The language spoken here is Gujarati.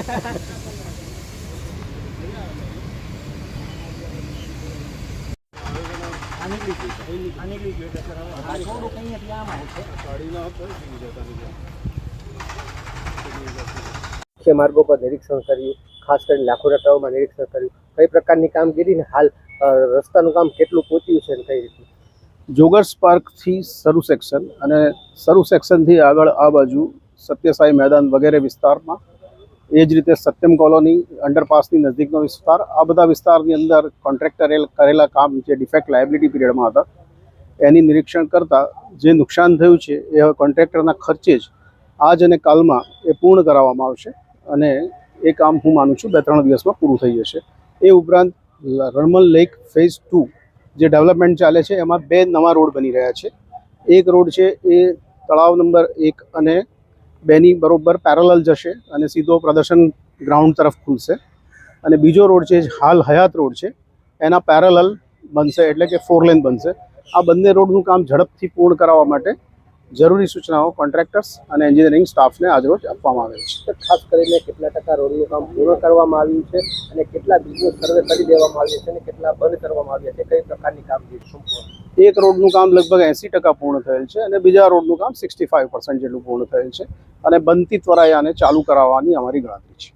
मुख्य मार्गों पर निरीक्षण કર્યું, ખાસ કરીને લાખોટા તળાવમાં નિરીક્ષણ કર્યું, કઈ પ્રકારની કામગીરી ને હાલ રસ્તાનું કામ કેટલું પહોંચ્યું છે અને કઈ રીતે? જોગર્સ પાર્કથી સરૂ સેક્શન અને સરૂ સેક્શનથી આગળ આ બાજુ સત્યસાઈ મેદાન વગેરે વિસ્તારમાં, એ જ રીતે સત્યમ કોલોની અંડરપાસની નજીકનો વિસ્તાર, આ બધા વિસ્તારની અંદર કોન્ટ્રાક્ટરે કરેલા કામ જે ડિફેક્ટ લાયબિલિટી પીરિયડમાં હતા એની નિરીક્ષણ કરતાં જે નુકસાન થયું છે એ હવે કોન્ટ્રાક્ટરના ખર્ચે જ આજ અને કાલમાં એ પૂર્ણ કરાવવામાં આવશે અને એ કામ હું માનું છું 2-3 દિવસમાં પૂરું થઈ જશે. એ ઉપરાંત રણમલ લેક ફેઝ 2 જે ડેવલપમેન્ટ ચાલે છે એમાં 2 નવા રોડ બની રહ્યા છે. એક રોડ છે એ તળાવ નંબર 1 અને 2ની બરોબર પેરેલલ જશે અને સીધો પ્રદર્શન ગ્રાઉન્ડ તરફ ખુલશે, અને બીજો રોડ છે હાલ હયાત રોડ છે એના પેરેલલ બનશે, એટલે કે 4 લેન બનશે. આ બંને રોડનું કામ ઝડપથી પૂર્ણ કરાવવા માટે જરૂરી સૂચનાઓ કોન્ટ્રાક્ટર્સ અને એન્જિનિયરિંગ સ્ટાફને આજરોજ આપવામાં આવે છે. ખાસ કરીને કેટલા ટકા રોડનું કામ પૂર્ણ કરવામાં આવ્યું છે અને કેટલા બીજો સર્વે કરી દેવામાં આવ્યા છે અને કેટલા બંધ કરવામાં આવ્યા છે, કઈ પ્રકારની કામગીરી સંપૂર્ણ? એક રોડનું કામ લગભગ 80% પૂર્ણ થયેલ છે અને બીજા રોડનું કામ 65% જેટલું પૂર્ણ થયેલ છે અને બનતી ત્વરાએ આને ચાલુ કરાવવાની અમારી ગણતરી છે.